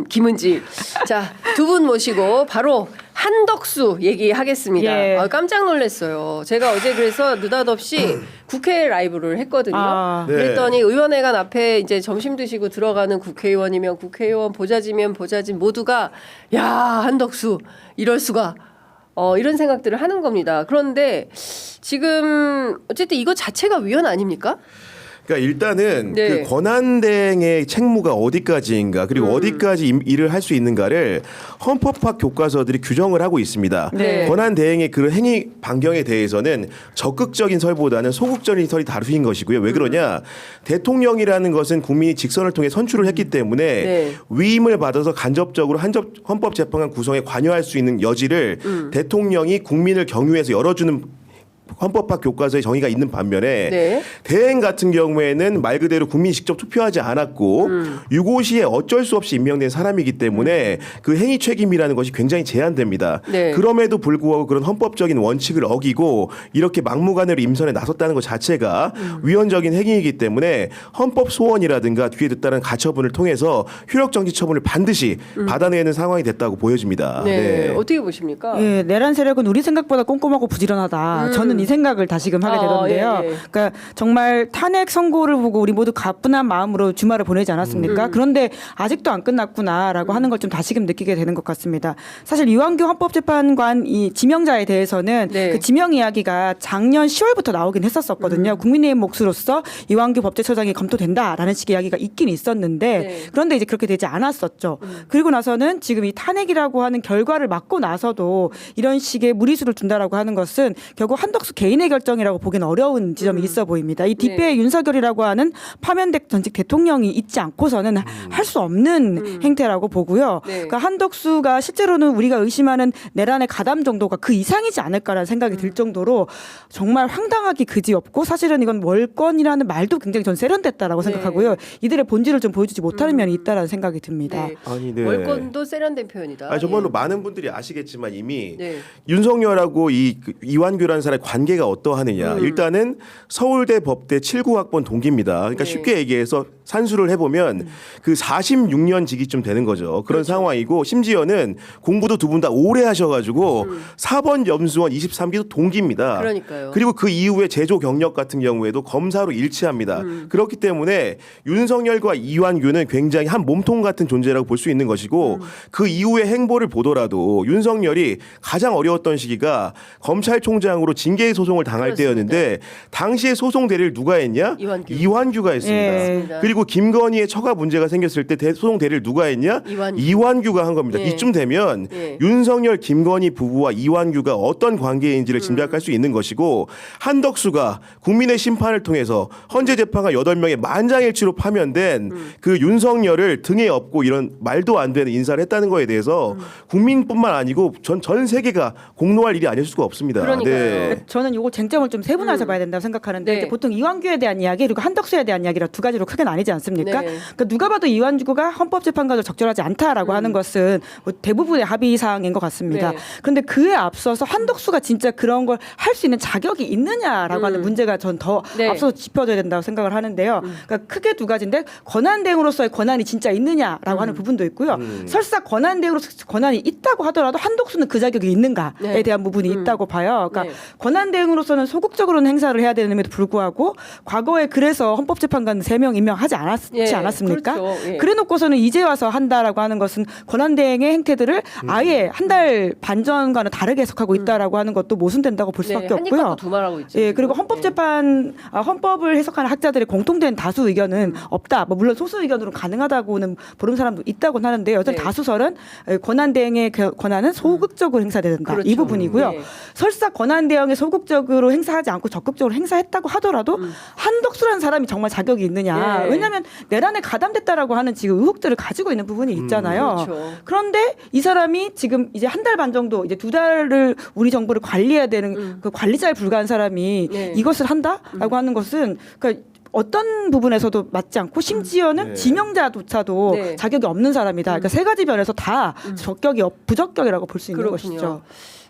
김은지. 자, 두 분 모시고 바로 한덕수 얘기하겠습니다. 예. 깜짝 놀랐어요. 제가 어제 그래서 느닷없이 국회 라이브를 했거든요. 아, 네. 그랬더니 의원회관 앞에 이제 점심 드시고 들어가는 국회의원이면 국회의원, 보좌진이면 보좌진 모두가 야, 한덕수 이럴 수가. 이런 생각들을 하는 겁니다. 그런데 지금 어쨌든 이거 자체가 위헌 아닙니까? 그러니까 일단은 네. 그 권한대행의 책무가 어디까지인가 그리고 어디까지 일을 할 수 있는가를 헌법학 교과서들이 규정을 하고 있습니다. 네. 권한대행의 그런 행위 반경에 대해서는 적극적인 설보다는 소극적인 설이 다르신 것이고요. 왜 그러냐? 대통령이라는 것은 국민이 직선을 통해 선출을 했기 때문에 네. 위임을 받아서 간접적으로 헌법재판관 구성에 관여할 수 있는 여지를 대통령이 국민을 경유해서 열어주는 헌법학 교과서에 정의가 있는 반면에 네. 대행 같은 경우에는 말 그대로 국민이 직접 투표하지 않았고 유고시에 어쩔 수 없이 임명된 사람이기 때문에 그 행위 책임이라는 것이 굉장히 제한됩니다. 네. 그럼에도 불구하고 그런 헌법적인 원칙을 어기고 이렇게 막무가내로 임선에 나섰다는 것 자체가 위헌적인 행위이기 때문에 헌법 소원이라든가 뒤에 따른 가처분을 통해서 효력 정지 처분을 반드시 받아내는 상황이 됐다고 보여집니다. 네. 어떻게 보십니까? 예, 내란 세력은 우리 생각보다 꼼꼼하고 부지런하다. 저는 이 생각을 다시금 하게 되던데요. 예, 예. 그러니까 정말 탄핵 선고를 보고 우리 모두 가뿐한 마음으로 주말을 보내지 않았습니까? 그런데 아직도 안 끝났구나라고 하는 걸 좀 다시금 느끼게 되는 것 같습니다. 사실 이완규 헌법재판관 이 지명자에 대해서는 네. 그 지명 이야기가 작년 10월부터 나오긴 했었거든요. 국민의힘 몫으로서 이완규 법제처장이 검토된다라는 식의 이야기가 있긴 있었는데 네. 그런데 이제 그렇게 되지 않았었죠. 그리고 나서는 지금 이 탄핵이라고 하는 결과를 맞고 나서도 이런 식의 무리수를 둔다라고 하는 것은 결국 한덕수 개인의 결정이라고 보기는 어려운 지점이 있어 보입니다. 이 뒷배에 네. 윤석열이라고 하는 파면된 전직 대통령이 있지 않고서는 할 수 없는 행태라고 보고요. 네. 그러니까 한덕수가 실제로는 우리가 의심하는 내란의 가담 정도가 그 이상이지 않을까라는 생각이 들 정도로 정말 황당하기 그지없고 사실은 이건 월권이라는 말도 굉장히 전 세련됐다라고 네. 생각하고요. 이들의 본질을 좀 보여주지 못하는 면이 있다라는 생각이 듭니다. 네. 아니, 네. 월권도 세련된 표현이다. 정말로 예. 많은 분들이 아시겠지만 이미 네. 윤석열하고 이완규라는 사람의 관계가 어떠하느냐. 일단은 서울대 법대 79학번 동기입니다. 그러니까 네. 쉽게 얘기해서 산수를 해보면 그 46년 지기쯤 되는 거죠. 그런 상황이고 심지어는 공부도 두 분 다 오래 하셔가지고 4번 염수원 23기도 동기입니다. 그러니까요. 그리고 그 이후에 제조 경력 같은 경우에도 검사로 일치합니다. 그렇기 때문에 윤석열과 이완규는 굉장히 한 몸통 같은 존재라고 볼 수 있는 것이고 그 이후의 행보를 보더라도 윤석열이 가장 어려웠던 시기가 검찰총장으로 징계 소송을 당할 그렇습니다. 때였는데 당시에 소송 대리를 누가 했냐? 이완규가 했습니다. 예. 그리고 김건희의 처가 문제가 생겼을 때 소송 대리를 누가 했냐? 이완규가 한 겁니다. 예. 이쯤 되면 예. 윤석열, 김건희 부부와 이완규가 어떤 관계인지를 짐작할 수 있는 것이고 한덕수가 국민의 심판을 통해서 헌재 재판관 8명의 만장일치로 파면된 그 윤석열을 등에 업고 이런 말도 안 되는 인사를 했다는 거에 대해서 국민뿐만 아니고 전 세계가 공노할 일이 아닐 수가 없습니다. 그러니까요. 저는 이거 쟁점을 좀 세분화해서 봐야 된다고 생각하는데 네. 이제 보통 이완규에 대한 이야기 그리고 한덕수에 대한 이야기라 두 가지로 크게 나뉘지 않습니까? 네. 그러니까 누가 봐도 이완규가 헌법재판관으로 적절하지 않다라고 하는 것은 뭐 대부분의 합의 사항인 것 같습니다. 네. 그런데 그에 앞서서 한덕수가 진짜 그런 걸 할 수 있는 자격이 있느냐라고 하는 문제가 전 더 네. 앞서서 짚어져야 된다고 생각을 하는데요. 그러니까 크게 두 가지인데 권한대행으로서의 권한이 진짜 있느냐라고 하는 부분도 있고요. 설사 권한대행으로서 권한이 있다고 하더라도 한덕수는 그 자격이 있는가에 네. 대한 부분이 있다고 봐요. 그러니까 네. 권한대행으로서는 소극적으로는 행사를 해야 되는데도 불구하고 과거에 그래서 헌법재판관 3명 임명하지 예, 않았습니까? 그렇죠. 예. 그래놓고서는 이제 와서 한다라고 하는 것은 권한대행의 행태들을 아예 한 달 반 전과는 다르게 해석하고 있다라고 하는 것도 모순된다고 볼 수밖에 한 입 없고요. 갖고 두 말하고 있죠. 예, 그리고 지금. 헌법을 해석하는 학자들의 공통된 다수 의견은 없다. 뭐 물론 소수 의견으로 가능하다고는 보는 사람도 있다고는 하는데 여전히 네. 다수설은 권한대행의 권한은 소극적으로 행사돼야 된다. 그렇죠. 이 부분이고요. 네. 설사 권한대행이 소극적으로 행사하지 않고 적극적으로 행사했다고 하더라도 한덕수라는 사람이 정말 자격이 있느냐. 예. 왜냐하면 내란에 가담됐다라고 하는 지금 의혹들을 가지고 있는 부분이 있잖아요. 그렇죠. 그런데 이 사람이 지금 이제 한 달 반 정도 이제 2달을 우리 정부를 관리해야 되는 그 관리자에 불과한 사람이 네. 이것을 한다라고 하는 것은 그러니까 어떤 부분에서도 맞지 않고 심지어는 네. 지명자조차도 네. 자격이 없는 사람이다. 그러니까 세 가지 면에서 다 부적격이라고 볼 수 있는 그렇군요. 것이죠.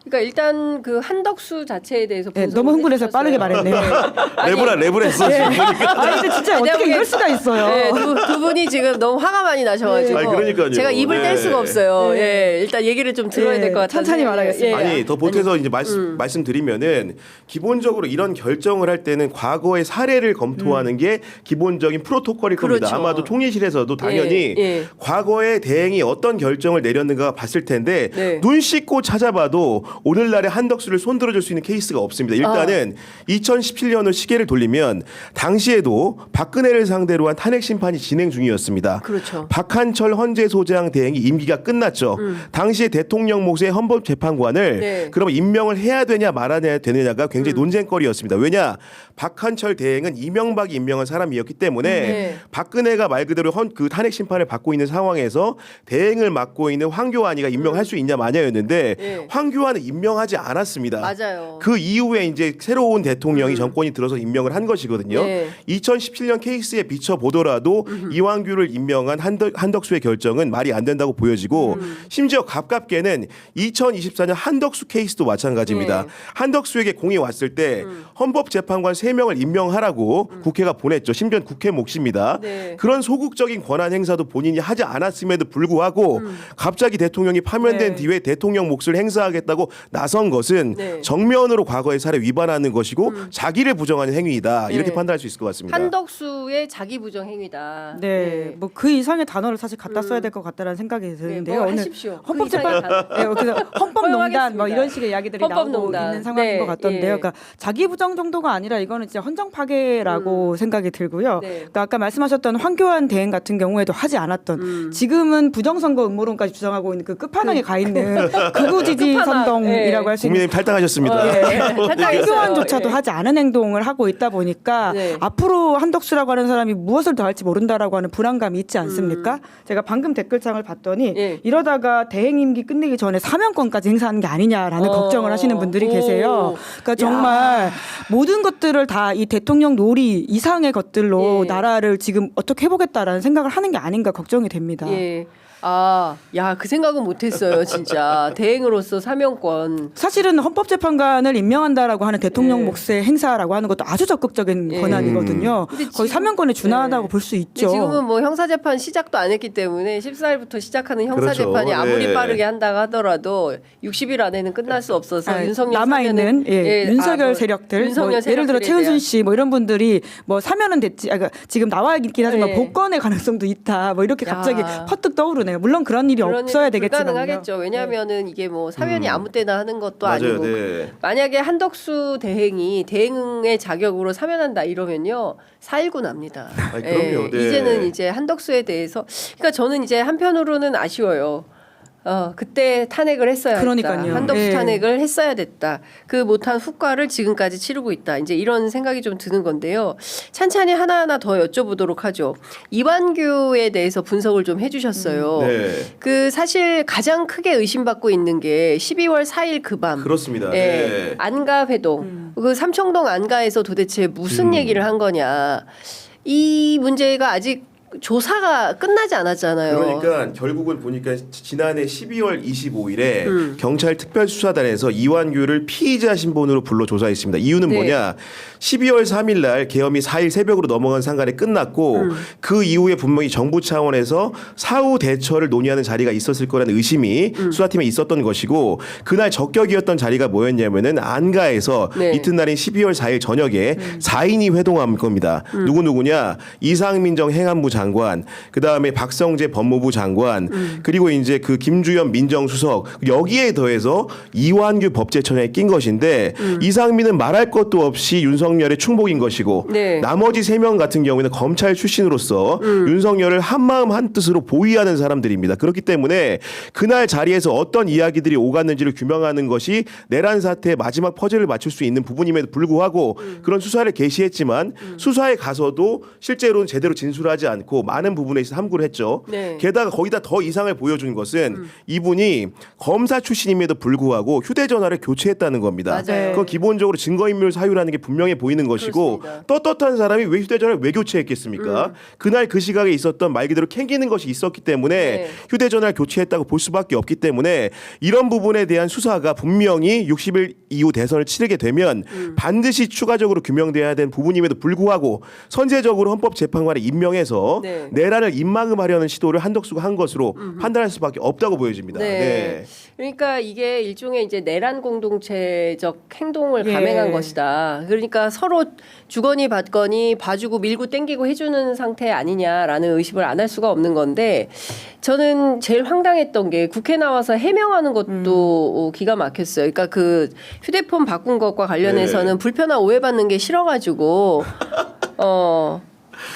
그러니까 일단 그 한덕수 자체에 대해서 네, 분석을 너무 흥분해서 해주셨어요. 빠르게 말했네요. 레브랬어. 네. 아 근데 진짜 어떻게 이럴 수가 있어요. 네, 두 분이 지금 너무 화가 많이 나셔가지고 아니, 그러니까요. 제가 입을 네. 뗄 수가 없어요. 네. 예, 일단 얘기를 좀 들어야 네, 될 것 같아요. 천천히 말하겠습니다. 아니 더 보태서 이제 말씀드리면은 기본적으로 이런 결정을 할 때는 과거의 사례를 검토하는 게 기본적인 프로토콜일 겁니다. 그렇죠. 아마도 통일실에서도 당연히 예. 과거의 대행이 어떤 결정을 내렸는가 봤을 텐데 네. 눈 씻고 찾아봐도 오늘날의 한덕수를 손들어줄 수 있는 케이스가 없습니다. 일단은 2017년으로 시계를 돌리면 당시에도 박근혜를 상대로 한 탄핵 심판이 진행 중이었습니다. 그렇죠. 박한철 헌재소장 대행이 임기가 끝났죠. 당시에 대통령 몫의 헌법재판관을 네. 그러면 임명을 해야 되냐 말아야 되느냐가 굉장히 논쟁거리였습니다. 왜냐 박한철 대행은 이명박이 임명한 사람이었기 때문에 네. 박근혜가 말 그대로 그 탄핵 심판을 받고 있는 상황에서 대행을 맡고 있는 황교안이가 임명할 수 있냐 마냐였는데 네. 황교안은 임명하지 않았습니다. 맞아요. 그 이후에 이제 새로운 대통령이 정권이 들어서 임명을 한 것이거든요. 네. 2017년 케이스에 비춰 보더라도 이완규를 임명한 한덕수의 결정은 말이 안 된다고 보여지고 심지어 가깝게는 2024년 한덕수 케이스도 마찬가지입니다. 네. 한덕수에게 공이 왔을 때 헌법재판관 3명을 임명하라고 국회가 보냈죠. 심지어 국회 몫입니다. 네. 그런 소극적인 권한 행사도 본인이 하지 않았음에도 불구하고 갑자기 대통령이 파면된 네. 뒤에 대통령 몫을 행사하겠다고 나선 것은 네. 정면으로 과거의 사례 위반하는 것이고 자기를 부정하는 행위이다. 이렇게 네. 판단할 수 있을 것 같습니다. 한덕수의 자기 부정 행위다. 네, 뭐 그 이상의 단어를 사실 갖다 써야 될 것 같다라는 생각이 드는데요. 뭐 오늘 하십시오. 그 헌법재판, 이상의 네, 그래서 헌법농단 뭐 허용하겠습니다. 이런 식의 이야기들이 나오고 헌법농단. 있는 상황인 네, 것 같던데요. 예. 그러니까 자기 부정 정도가 아니라 이거는 진짜 헌정 파괴라고 생각이 들고요. 네. 그러니까 아까 말씀하셨던 황교안 대행 같은 경우에도 하지 않았던 지금은 부정선거 음모론까지 주장하고 있는 그 끝판왕에 가 있는 극우 지지 끝판왕. 선동이라고 네. 할 수 있는 국민의힘 탈당하셨습니다. 네. 황교안조차도 하지 않은 행동을 하고 있다 보니까 네. 앞으로 한덕수라고 하는 사람이 무엇을 더 할지 모른다라고 하는 불안감이 있지 않습니까? 제가 방금 댓글창을 봤더니 예. 이러다가 대행 임기 끝내기 전에 사면권까지 행사하는 게 아니냐라는 걱정을 하시는 분들이 오. 계세요. 그러니까 정말 모든 것들을 다 이 대통령 놀이 이상의 것들로 예. 나라를 지금 어떻게 해보겠다라는 생각을 하는 게 아닌가 걱정이 됩니다. 예. 아, 야, 그 생각은 못했어요, 진짜. 대행으로서 사명권. 사실은 헌법재판관을 임명한다라고 하는 대통령 예. 몫의 행사라고 하는 것도 아주 적극적인 예. 권한이거든요. 근데 거의 지금- 사면권에 준하다고 네. 볼 수 근데 있죠. 지금은 뭐 형사재판 시작도 안 했기 때문에 14일부터 시작하는 형사재판이 그렇죠. 아무리 네. 빠르게 한다고 하더라도 60일 안에는 끝날 수 없어서 아, 윤석열 남아있는 사면은- 윤석열 뭐 세력들 윤석열 뭐 예를 들어 세력들에 최은순 대한- 씨 뭐 이런 분들이 뭐 사면은 됐지 그러니까 지금 나와 있긴 하지만 네. 복권의 가능성도 있다 뭐 이렇게 야. 갑자기 퍼뜩 떠오르네요. 물론 그런 일이 그런 없어야 일은 되겠지만요. 불가능하겠죠. 왜냐하면은 이게 뭐 사면이 아무 때나 하는 것도 맞아요. 아니고 네. 만약에 한덕수 대행이 대행의 자격으로 사면한다 이러면요 4.19 납니다. 아니, 그럼요. 네. 이제는 이제 한덕수에 대해서 그러니까 저는 이제 한편으로는 아쉬워요. 그때 탄핵을 했어야 그러니까요. 했다. 한덕수 예. 탄핵을 했어야 됐다. 그 못한 후과를 지금까지 치르고 있다. 이제 이런 생각이 좀 드는 건데요. 찬찬히 하나하나 더 여쭤보도록 하죠. 이완규에 대해서 분석을 좀 해주셨어요. 네. 그 사실 가장 크게 의심받고 있는 게 12월 4일 그 밤. 그렇습니다. 예, 네. 안가 회동. 그 삼청동 안가에서 도대체 무슨 얘기를 한 거냐. 이 문제가 아직 조사가 끝나지 않았잖아요. 그러니까 결국은 보니까 지난해 12월 25일에 경찰 특별수사단에서 이완규를 피의자 신분으로 불러 조사했습니다. 이유는 네. 뭐냐? 12월 3일 날 계엄이 4일 새벽으로 넘어간 상간에 끝났고 그 이후에 분명히 정부 차원에서 사후 대처를 논의하는 자리가 있었을 거라는 의심이 수사팀에 있었던 것이고 그날 적격이었던 자리가 뭐였냐면은 안가에서 네. 이튿날인 12월 4일 저녁에 4인이 회동한 겁니다. 누구냐? 이상민 전 행안부 장관, 그 다음에 박성재 법무부 장관, 그리고 이제 그 김주현 민정수석 여기에 더해서 이완규 법제처장에 낀 것인데 이상민은 말할 것도 없이 윤석열의 충복인 것이고 네. 나머지 3명 같은 경우에는 검찰 출신으로서 윤석열을 한마음 한뜻으로 보위하는 사람들입니다. 그렇기 때문에 그날 자리에서 어떤 이야기들이 오갔는지를 규명하는 것이 내란 사태의 마지막 퍼즐을 맞출 수 있는 부분임에도 불구하고 그런 수사를 개시했지만 수사에 가서도 실제로는 제대로 진술하지 않고 않고 많은 부분에 있어서 함구를 했죠. 네. 게다가 거기다 더 이상을 보여준 것은 이분이 검사 출신임에도 불구하고 휴대전화를 교체했다는 겁니다. 맞아요. 그건 기본적으로 증거인멸 사유라는 게 분명해 보이는 것이고 그렇습니다. 떳떳한 사람이 왜 휴대전화를 왜 교체했겠습니까? 그날 그 시각에 있었던 말 그대로 캥기는 것이 있었기 때문에 네. 휴대전화를 교체했다고 볼 수밖에 없기 때문에 이런 부분에 대한 수사가 분명히 60일 이후 대선을 치르게 되면 반드시 추가적으로 규명돼야 되는 부분임에도 불구하고 선제적으로 헌법재판관을 임명해서 네. 내란을 입막음하려는 시도를 한덕수가 한 것으로 판단할 수밖에 없다고 보여집니다. 네. 그러니까 이게 일종의 이제 내란 공동체적 행동을 예. 감행한 것이다. 그러니까 서로 주거니 받거니 봐주고 밀고 땡기고 해주는 상태 아니냐라는 의심을 안 할 수가 없는 건데 저는 제일 황당했던 게 국회 나와서 해명하는 것도 기가 막혔어요. 그러니까 그 휴대폰 바꾼 것과 관련해서는 네. 불편한 오해받는 게 싫어가지고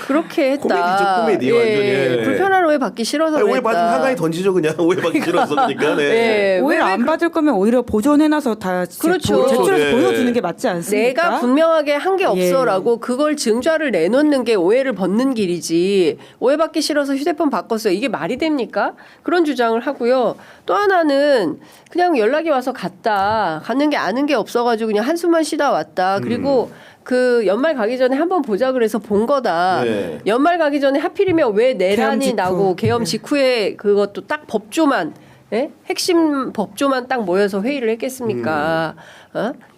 그렇게 했다. 코미디죠, 코미디 완전. 예. 불편한 오해 받기 싫어서 아니, 오해 그랬다. 받으면 한강에 던지죠 그냥. 오해 받기 싫어서 그러니까. 네. 네. 오히려 안 받을 거면 오히려 보존해놔서 다 그렇죠. 제출해서 네. 보여주는 게 맞지 않습니까? 내가 분명하게 한 게 없어라고 그걸 증좌를 내놓는 게 오해를 벗는 길이지 오해받기 싫어서 휴대폰 바꿨어요. 이게 말이 됩니까? 그런 주장을 하고요. 또 하나는 그냥 연락이 와서 갔는 게 아는 게 없어가지고 그냥 한숨만 쉬다 왔다. 그리고 그 연말 가기 전에 한번 보자 그래서 본 거다. 네. 연말 가기 전에 하필이면 왜 내란이 직후. 나고 계엄 직후에 그것도 딱 법조만 핵심 법조만 딱 모여서 회의를 했겠습니까?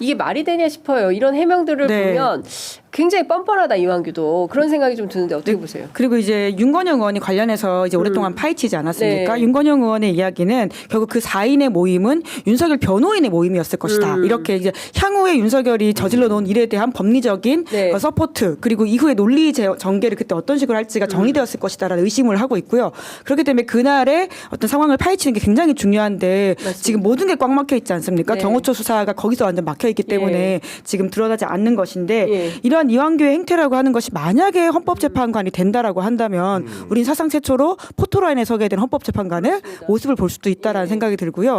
이게 말이 되냐 싶어요. 이런 해명들을 네. 보면 굉장히 뻔뻔하다 이완규도 그런 생각이 좀 드는데 어떻게 보세요? 그리고 이제 윤건영 의원이 관련해서 이제 오랫동안 파헤치지 않았습니까? 네. 윤건영 의원의 이야기는 결국 그 4인의 모임은 윤석열 변호인의 모임이었을 것이다. 이렇게 이제 향후에 윤석열이 저질러 놓은 일에 대한 법리적인 네. 서포트 그리고 이후에 논리 전개를 그때 어떤 식으로 할지가 정리되었을 것이다라는 의심을 하고 있고요. 그렇기 때문에 그날의 어떤 상황을 파헤치는 게 굉장히 중요한데 맞습니다. 지금 모든 게 꽉 막혀 있지 않습니까? 네. 경호처 수사가 거기서 완전 막혀 있기 때문에 지금 드러나지 않는 것인데 예. 이러한 이완규의 행태라고 하는 것이 만약에 헌법재판관이 된다라고 한다면 우린 사상 최초로 포토라인에 서게 된 헌법재판관의 모습을 볼 수도 있다라는 생각이 들고요.